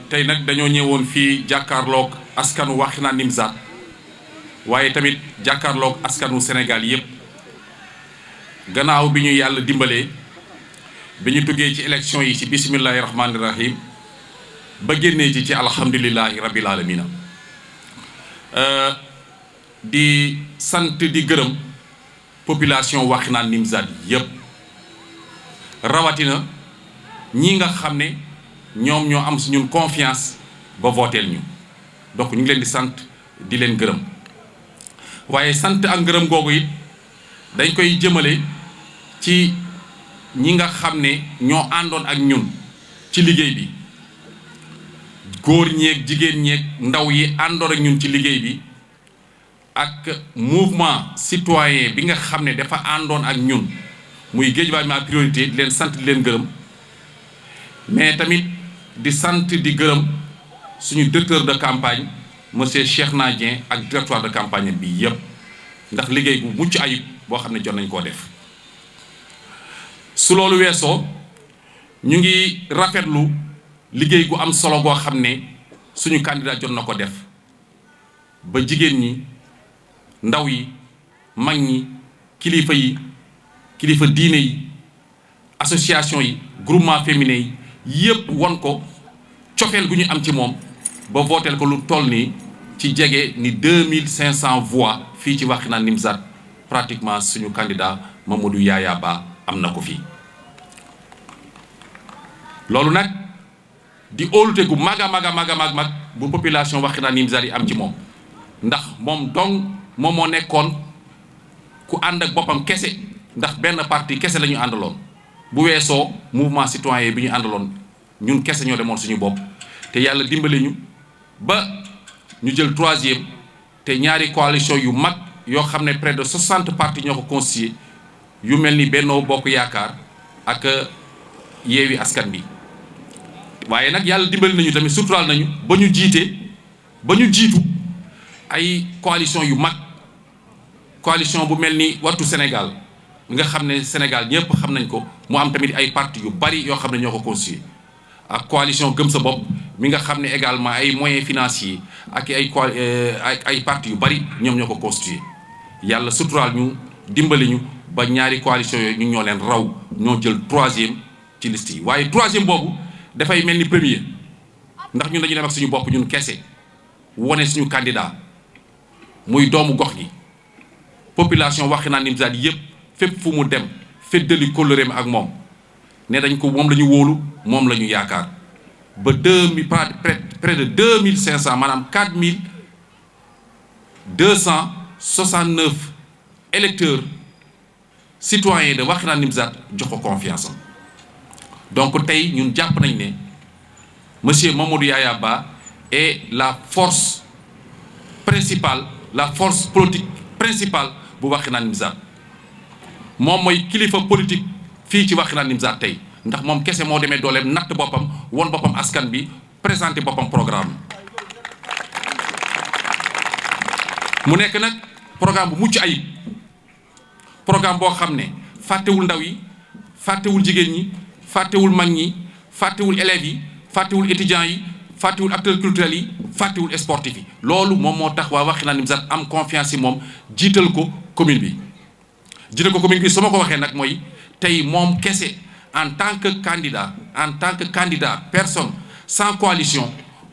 tey nag dañoo ñëwoon fii jàkkaarloog askanu Wakhinane Nimzatt waaye tamit jàkkaarloog askanu Sénégal yépp gannaaw bi ñu yàlla dimbalee bi ñu tuggee ci élection yi ci bismillahi rahmaani rahim ba génnee ci alhamdulillahi rabbil alamina di sant di gërëm population Wakhinane Nimzatt yépp rawatina ñi nga xam ne ñoom ñoo am suñu confiance ba vooteel ñu donc ñu ngi leen di sant di leen gërëm waaye sant ak ngërëm googu it dañ koy jëmale ci ñi nga xam ne ñoo àndoon ak ñun ci liggéey bi góor ñeeg jigéen ñeeg ndaw yi àndoon ak ñun ci liggéey bi ak mouvement citoyen bi nga xam ne dafa àndoon ak ñun muy Guédiawaye ma priorité di leen sant di leen gërëm mais tamit di sant di gërëm suñu directeur de campagne monsieur Cheikhna Dieng ak directoire de campagne bi yépp ndax liggéey bu mucc ayib boo xam ne jot nañ koo def su loolu weesoo ñu ngi rafetlu liggéey gu am solo goo xam ne suñu candidat jot na ko def ba jigéen ñi ndaw yi mag ñi kilifa yi kilifa diine yi association yi groupement féminin yi yépp won ko cofeel gu ñu am ci moom ba vooteel ko lu toll nii ci jege ni 2500 voix fii ci Wakhinane Nimzatt pratiquement suñu candidat Mamadou Yaya Ba am na ko fii loolu nag di óolute gu mag a mag bu population Wakhinane Nimzatt yi am ci moom ndax moom dong moom moo nekkoon ku ànd ak boppam kese ndax benn parti kese la ñu àndaloon bu weesoo mouvement citoyen bi ñu àndaloon ñun kese ñoo demoon suñu bopp te yàlla dimbali ñu ba ñu jël 3e te ñaari coalition yu mag yoo xam ne près de 60 partis ñoo ko constitué yu mel ni Benno Bokk Yaakaar ak Yewwi Askan Wi waaye nag yàlla dimbali nañu tamit suturaal nañu ba ñu jiitu ay coalition yu mag coalition bu mel ni Wattu Sénégal nga xam ne Sénégal ñëpp xam nañ ko mu am tamit ay partis yu bari yoo xam ne ñoo ko constitué ak coalition Gëm Sa Bopp mi nga xam ne également ay moyens financiers ak ay partis yu bari ñoom ñoo ko constitué yàlla suturaal ñu dimbali ñu ba ñaari coalition yooyu ñu ñoo leen raw ñoo jël 3e ci liste yi waaye 3e boobu dafay mel ni premier ndax ñun dañu dem ak suñu bopp ñun kese wone suñu candidat muy doomu gox gi population Wakhinane Nimzatt yépp fépp fu mu dem feddali kóllëreem ak moom ne dañ ko moom la ñu wóolu moom la ñu yaakaar ba près de 2500 maanaam 4269 électeurs citoyens de Wakhinane Nimzatt jox ko confiance am donc tey ñun jàpp nañ ne monsieur Mamadou Yaya Ba est la force principale la force politique principale bu Wakhinane Nimzatt moom mooy kilifa politique fii ci Wakhinane Nimzatt tey ndax moom kese moo demee dooleem natt boppam won boppam askan bi présenté boppam programme mu nekk nag programme bu mucc ayib programme boo xam ne fàttewul ndaw yi fàttewul jigéen ñi fàttewul mag ñi fàttewul élèves yi fàttewul étudiants yi fàttewul acteurs culturels yi fàttewul sportifs yi loolu moom moo tax waa Wakhinane Nimzatt am confiance ci moom jiital ko commune bi su ma ko waxee nag mooy tey moom kese en tant que candidat personne sans coalition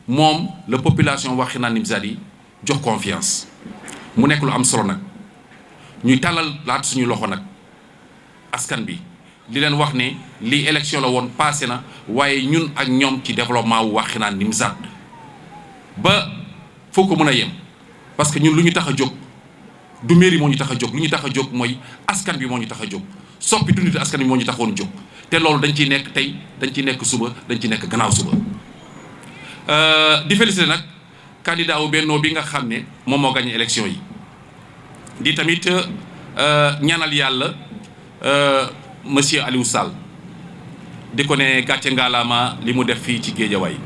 moom la population Wakhinane Nimzatt yi jox confiance mu nekk lu am solo nag ñuy tàllal laata suñu loxo nag askan bi di leen wax ne lii élection la woon passé na waaye ñun ak ñoom ci développement wu Wakhinane Nimzatt ba foo ko mën a yem parce que ñun lu ñu tax a jóg du mairie moo ñu tax a jóg lu ñu tax a jóg mooy askan bi moo ñu tax a jóg soppi dundit askan bi moo ñu taxoon jóg te loolu dañ ciy nekk tey dañ ciy nekk suba dañ ciy nekk gannaaw suba di féliciter nag candidat wu Benno bi nga xam ne moom moo gagné élection yi di tamit ñaanal yàlla monsieur Aliou Sall di ko ne gàcce ngaalaama li mu def fii ci Guédiawaye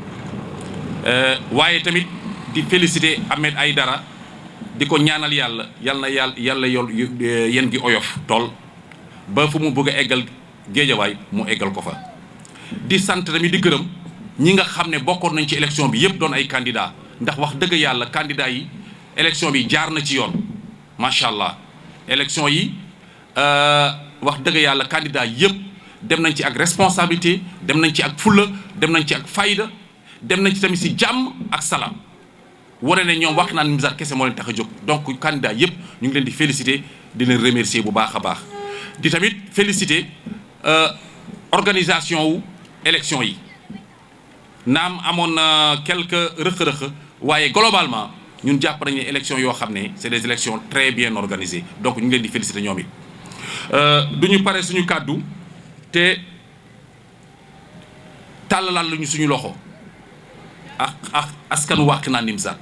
waaye tamit di féliciter Ahmed Aïdara di ko ñaanal yàlla yàlla yen gi oyof tool ba fu mu bëgg a eggal Guédiawaye mu eggal ko fa di sant tamit di gërëm ñi nga xam ne bokkoon nañ ci élection bi yëpp doon ay candidats ndax wax dëgg yàlla candidats yi élection bi jaar na ci yoon macha allah élection yi wax dëgg yàlla candidats yëpp dem nañ ci ak responsabilité dem nañ ci ak fulla dem nañ ci ak fayda dem nañ ci tamit si jàmm ak salaam wane ne ñoom Wakhinane Nimzatt kese moo leen tax a jóg donc candidats yëpp ñu ngi leen di féliciter di leen remercier bu baax a baax di tamit féliciter organisation wu élection yi naam amoon na quelques rëq-rëq waaye globalement ñun jàpp nañu ne élection yoo xam ne c'est des élections très bien organisées donc ñu ngi leen di féliciter ñoom it du ñu pare suñu kàddu te tàllalaat lañu suñu loxo ak askanu Wakhinane Nimzatt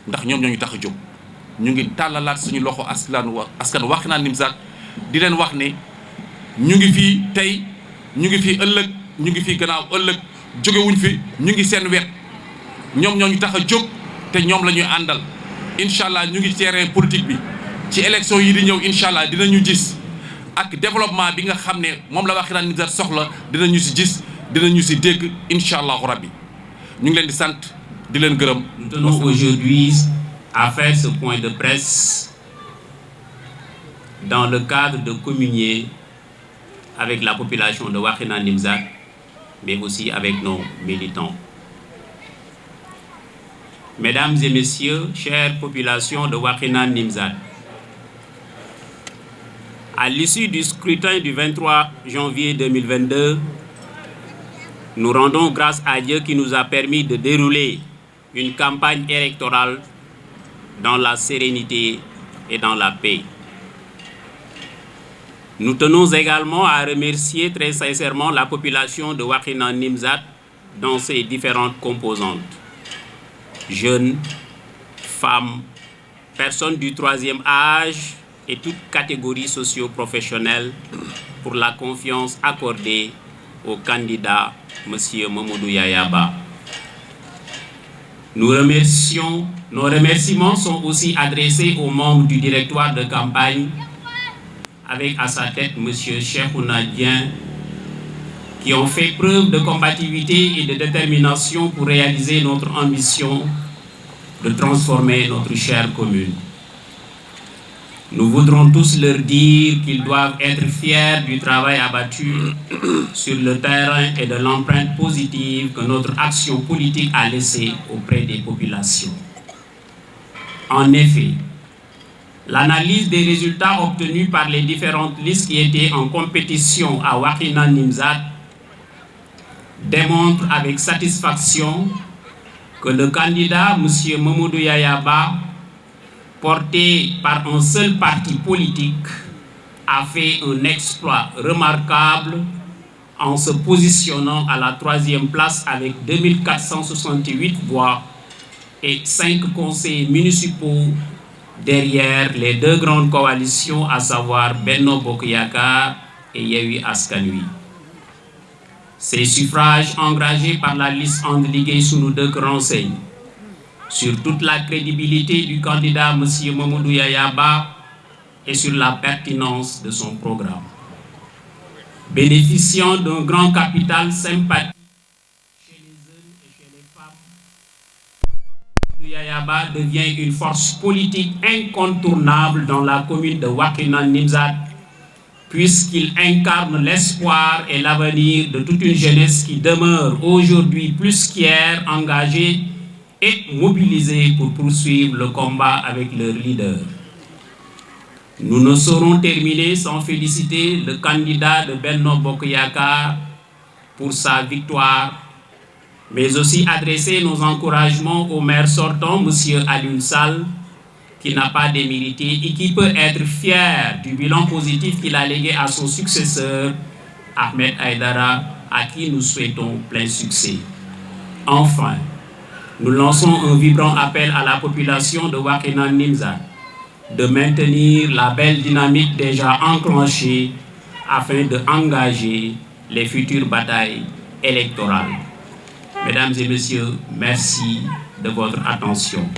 ndax ñoom ñoo ñu tax a jóg ñu ngi tàllalaat suñu loxo askanu Wakhinane Nimzatt di leen wax ne ñu ngi fii tey ñu ngi fii ëllëg ñu ngi fii gannaaw ëllëg jógewuñ fi ñu ngi seen wet ñoom ñoo ñu tax a jóg te ñoom la ñuy àndal incha allah ñu ngi terrain politique bi ci élection yi di ñëw incha allah dinañu gis ak développement bi nga xam ne moom la Wakhinane Nimzatt soxla dinañu si gis dinañu si dégg incha allahu rabbi ñu ngi leen di sant di leen gërëm. Nous tenons aujourd'hui à faire ce point de presse dans le cadre de communier avec la population de Wakhinane Nimzatt, mais aussi avec nos militants. Mesdames et messieurs, chère population de Wakhinane Nimzatt, à l'issue du scrutin du 23 janvier 2022, nous rendons grâce à Dieu qui nous a permis de dérouler une campagne électorale dans la sérénité et dans la paix. Nous tenons également à remercier très sincèrement la population de Wakhinane Nimzatt dans ses différentes composantes. Jeunes, femmes, personnes du troisième âge et toutes catégories socio-professionnelles pour la confiance accordée au candidat M. Mamadou Yaya Ba. Nos remerciements sont aussi adressés aux membres du directoire de campagne avec à sa tête M. Cheikhouna Dieng, qui ont fait preuve de combativité et de détermination pour réaliser notre ambition de transformer notre chère commune. Nous voudrons tous leur dire qu'ils doivent être fiers du travail abattu sur le terrain et de l'empreinte positive que notre action politique a laissée auprès des populations. En effet, l'analyse des résultats obtenus par les différentes listes qui étaient en compétition à Wakhinane Nimzatt démontre avec satisfaction que le candidat M. Mamadou Yaya Ba, porté par un seul parti politique, a fait un exploit remarquable en se positionnant à la 3e place avec 2468 voix et 5 conseillers municipaux derrière les 2 grandes coalitions, à savoir Benno Bokk Yakaar et Yewwi Askan Wi. Ces suffrages engagés par la liste And Liggéey Sunu Dëkk renseignent sur toute la crédibilité du candidat M. Mamadou Yaya Ba et sur la pertinence de son programme. Bénéficiant d'un grand capital sympathique chez les jeunes et chez les femmes, Mamadou Yaya Ba devient une force politique incontournable dans la commune de Wakhinane Nimzatt, puisqu'il incarne l'espoir et l'avenir de toute une jeunesse qui demeure aujourd'hui plus qu'hier engagée et mobilisés pour poursuivre le combat avec leur leader. Nous ne saurons terminer sans féliciter le candidat de Benno Bokk Yakaar pour sa victoire, mais aussi adresser nos encouragements au maire sortant, M. Alioune Sall, qui n'a pas démérité et qui peut être fier du bilan positif qu'il a légué à son successeur, Ahmed Aïdara, à qui nous souhaitons plein succès. Enfin, nous lançons un vibrant appel à la population de Wakhinane Nimzatt de maintenir la belle dynamique déjà enclenchée afin d'engager les futures batailles électorales. Mesdames et messieurs, merci de votre attention.